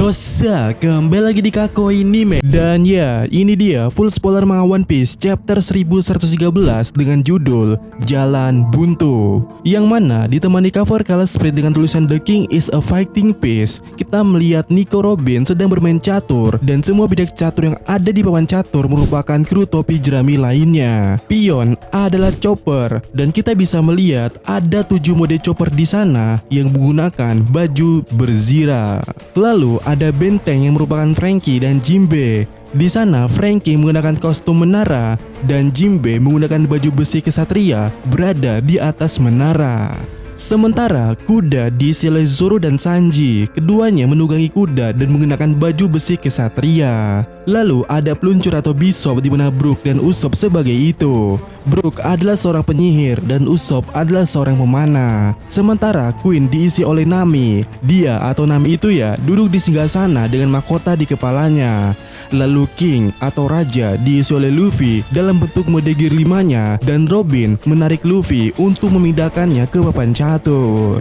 Yosa, kembali lagi di Kakoi Anime. Dan ya, ini dia full spoiler manga One Piece chapter 1113 dengan judul Jalan Buntu, yang mana ditemani cover color spread dengan tulisan The King is a Fighting Piece. Kita melihat Nico Robin sedang bermain catur, dan semua bidak catur yang ada di papan catur merupakan kru topi jerami lainnya. Pion adalah Chopper, dan kita bisa melihat ada 7 mode Chopper di sana yang menggunakan baju berzira. Lalu ada Benteng yang merupakan Franky dan Jinbe. Di sana Franky menggunakan kostum menara dan Jinbe menggunakan baju besi kesatria berada di atas menara. Sementara kuda diisi oleh Zoro dan Sanji. Keduanya menunggangi kuda dan mengenakan baju besi kesatria. Lalu ada peluncur atau Bishop di mana Brook dan Usopp sebagai itu. Brook adalah seorang penyihir dan Usopp adalah seorang pemanah. Sementara Queen diisi oleh Nami. Dia atau Nami itu ya duduk di singgasana dengan mahkota di kepalanya. Lalu King atau Raja diisi oleh Luffy dalam bentuk mode gear 5-nya, dan Robin menarik Luffy untuk memindahkannya ke papan catur.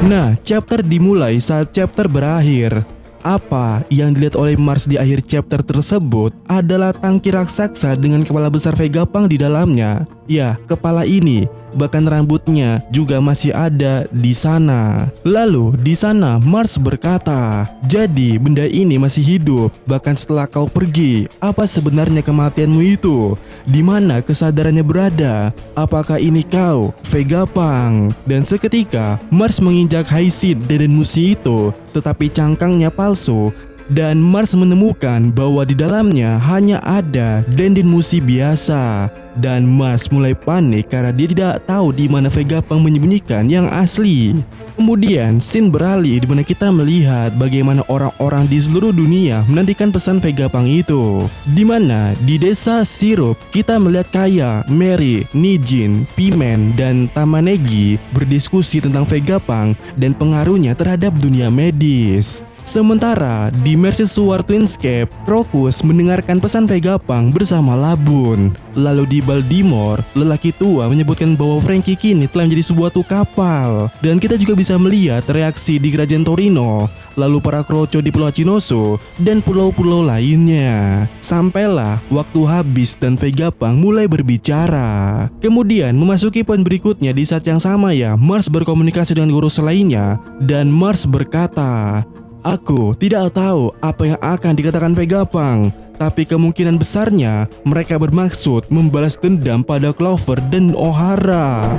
Nah, chapter dimulai saat chapter berakhir. Apa yang dilihat oleh Mars di akhir chapter tersebut adalah tangki raksasa dengan kepala besar Vegapunk di dalamnya. Ya, kepala ini, bahkan rambutnya juga masih ada di sana. Lalu di sana Mars berkata, "Jadi benda ini masih hidup bahkan setelah kau pergi. Apa sebenarnya kematianmu itu? Di mana kesadarannya berada? Apakah ini kau, Vegapunk?" Dan seketika Mars menginjak Hyacinth dan musi itu, tetapi cangkangnya palsu. Dan Mars menemukan bahwa di dalamnya hanya ada dendin musi biasa. Dan Mars mulai panik karena dia tidak tahu di mana Vegapunk menyembunyikan yang asli. Kemudian scene beralih di mana kita melihat bagaimana orang-orang di seluruh dunia menantikan pesan Vegapunk itu. Di mana di desa Sirup kita melihat Kaya, Mary, Nijin, Pimen, dan Tamanegi berdiskusi tentang Vegapunk dan pengaruhnya terhadap dunia medis. Sementara di Mercysuar Twinscape, Crocus mendengarkan pesan Vegapunk bersama Labun. Lalu di Baltimore, lelaki tua menyebutkan bahwa Franky kini telah menjadi sebuah kapal. Dan kita juga bisa melihat reaksi di kerajaan Torino, lalu para Kroco di Pulau Hachinosu, dan pulau-pulau lainnya. Sampailah waktu habis dan Vegapunk mulai berbicara. Kemudian memasuki poin berikutnya di saat yang sama ya, Mars berkomunikasi dengan guru lainnya, dan Mars berkata, "Aku tidak tahu apa yang akan dikatakan Vegapunk, tapi kemungkinan besarnya mereka bermaksud membalas dendam pada Clover dan O'Hara."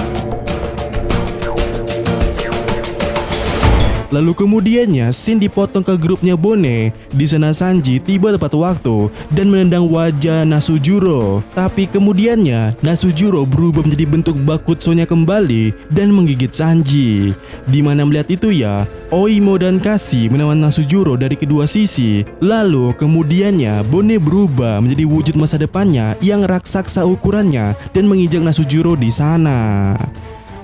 Lalu kemudiannya scene dipotong ke grupnya Bone. Di sana Sanji tiba tepat waktu dan menendang wajah Nasujuro. Tapi kemudiannya Nasujuro berubah menjadi bentuk Bakutsunya kembali dan menggigit Sanji. Di mana melihat itu ya, Oimo dan Kashi menawan Nasujuro dari kedua sisi. Lalu kemudiannya Bone berubah menjadi wujud masa depannya yang raksasa ukurannya dan menginjak Nasujuro di sana.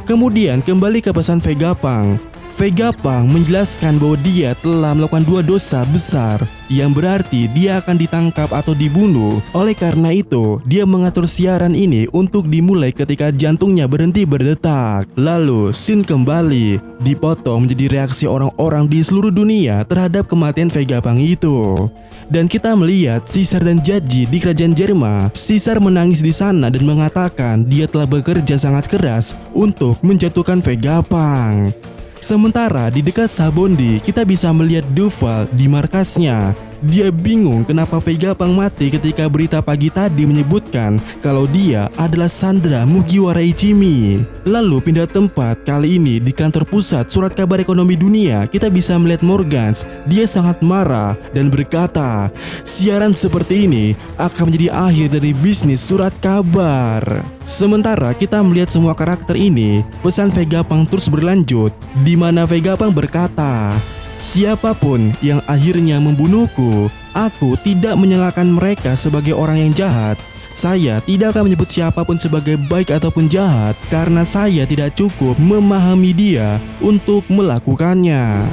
Kemudian kembali ke pesan Vegapunk. Vegapunk menjelaskan bahwa dia telah melakukan 2 dosa besar, yang berarti dia akan ditangkap atau dibunuh. Oleh karena itu, dia mengatur siaran ini untuk dimulai ketika jantungnya berhenti berdetak. Lalu, scene kembali dipotong menjadi reaksi orang-orang di seluruh dunia terhadap kematian Vegapunk itu. Dan kita melihat Caesar dan Jaji di kerajaan Jerman. Caesar menangis di sana dan mengatakan dia telah bekerja sangat keras untuk menjatuhkan Vegapunk. Sementara di dekat Sabondi kita bisa melihat Duval di markasnya. Dia bingung kenapa Vegapunk mati ketika berita pagi tadi menyebutkan kalau dia adalah Sandra Mugiwara Ichimi. Lalu pindah tempat, kali ini di kantor pusat surat kabar ekonomi dunia, kita bisa melihat Morgans. Dia sangat marah dan berkata, siaran seperti ini akan menjadi akhir dari bisnis surat kabar. Sementara kita melihat semua karakter ini, pesan Vegapunk terus berlanjut, di mana Vegapunk berkata, siapapun yang akhirnya membunuhku, aku tidak menyalahkan mereka sebagai orang yang jahat. Saya tidak akan menyebut siapapun sebagai baik ataupun jahat karena saya tidak cukup memahami dia untuk melakukannya.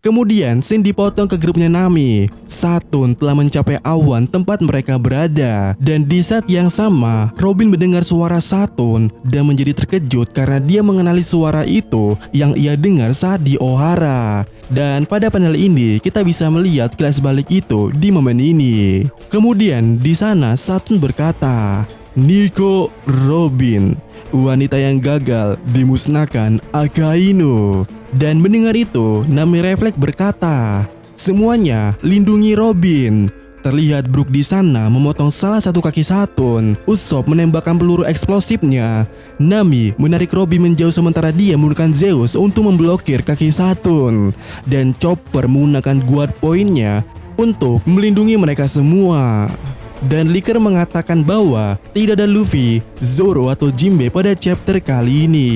Kemudian scene dipotong ke grupnya Nami. Satun telah mencapai awan tempat mereka berada. Dan di saat yang sama, Robin mendengar suara Satun dan menjadi terkejut karena dia mengenali suara itu yang ia dengar saat di Ohara. Dan pada panel ini kita bisa melihat kelas balik itu di momen ini. Kemudian di sana Satun berkata, "Nico Robin, wanita yang gagal dimusnahkan Akainu." Dan mendengar itu, Nami refleks berkata, "Semuanya lindungi Robin." Terlihat Brook di sana memotong salah satu kaki Satun. Usopp menembakkan peluru eksplosifnya. Nami menarik Robin menjauh sementara dia menggunakan Zeus untuk memblokir kaki Satun. Dan Chopper menggunakan guard pointnya untuk melindungi mereka semua. Dan Licker mengatakan bahwa tidak ada Luffy, Zoro atau Jinbe pada chapter kali ini.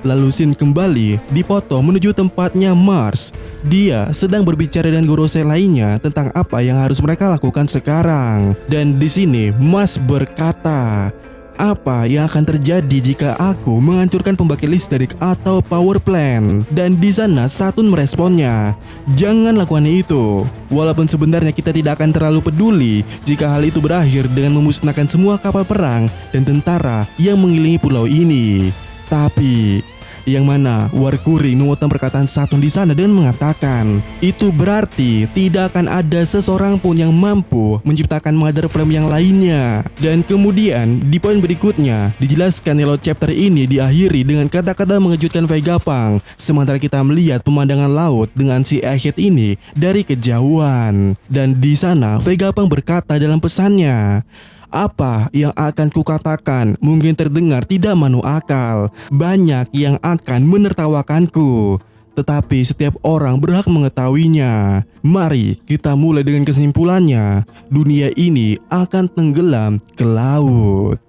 Lalu scene kembali dipotong menuju tempatnya Mars. Dia sedang berbicara dengan Gorosei lainnya tentang apa yang harus mereka lakukan sekarang. Dan di sini Mars berkata, "Apa yang akan terjadi jika aku menghancurkan pembangkit listrik atau power plant?" Dan di sana Satun meresponnya, "Jangan lakukan itu. Walaupun sebenarnya kita tidak akan terlalu peduli jika hal itu berakhir dengan memusnahkan semua kapal perang dan tentara yang mengelilingi pulau ini." Tapi yang mana Warkuri memotong perkataan Satun di sana dengan mengatakan, "Itu berarti tidak akan ada seseorang pun yang mampu menciptakan Mother Flame yang lainnya." Dan kemudian di poin berikutnya dijelaskan kalau chapter ini diakhiri dengan kata-kata mengejutkan Vegapunk, sementara kita melihat pemandangan laut dengan si Ahead ini dari kejauhan. Dan di sana Vegapunk berkata dalam pesannya, "Apa yang akan kukatakan mungkin terdengar tidak masuk akal. Banyak yang akan menertawakanku, tetapi setiap orang berhak mengetahuinya. Mari kita mulai dengan kesimpulannya. Dunia ini akan tenggelam ke laut."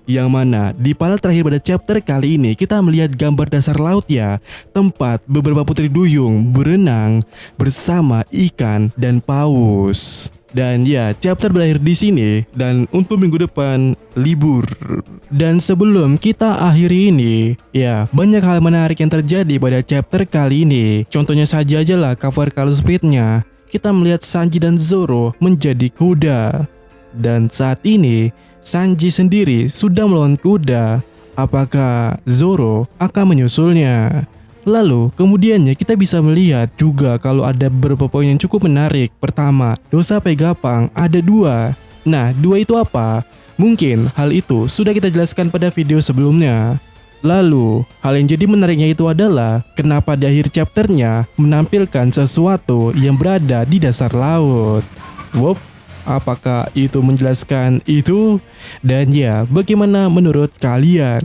Yang mana di panel terakhir pada chapter kali ini kita melihat gambar dasar laut ya, tempat beberapa putri duyung berenang bersama ikan dan paus. Dan ya, chapter berakhir di sini dan untuk minggu depan libur. Dan sebelum kita akhiri ini, ya banyak hal menarik yang terjadi pada chapter kali ini. Contohnya saja lah cover color splitnya. Kita melihat Sanji dan Zoro menjadi kuda. Dan saat ini Sanji sendiri sudah melawan kuda. Apakah Zoro akan menyusulnya? Lalu kemudiannya kita bisa melihat juga kalau ada beberapa poin yang cukup menarik. Pertama, dosa Vegapunk ada 2. Nah, 2 itu apa? Mungkin hal itu sudah kita jelaskan pada video sebelumnya. Lalu, hal yang jadi menariknya itu adalah kenapa di akhir chapternya menampilkan sesuatu yang berada di dasar laut. Wop, apakah itu menjelaskan itu? Dan ya, bagaimana menurut kalian?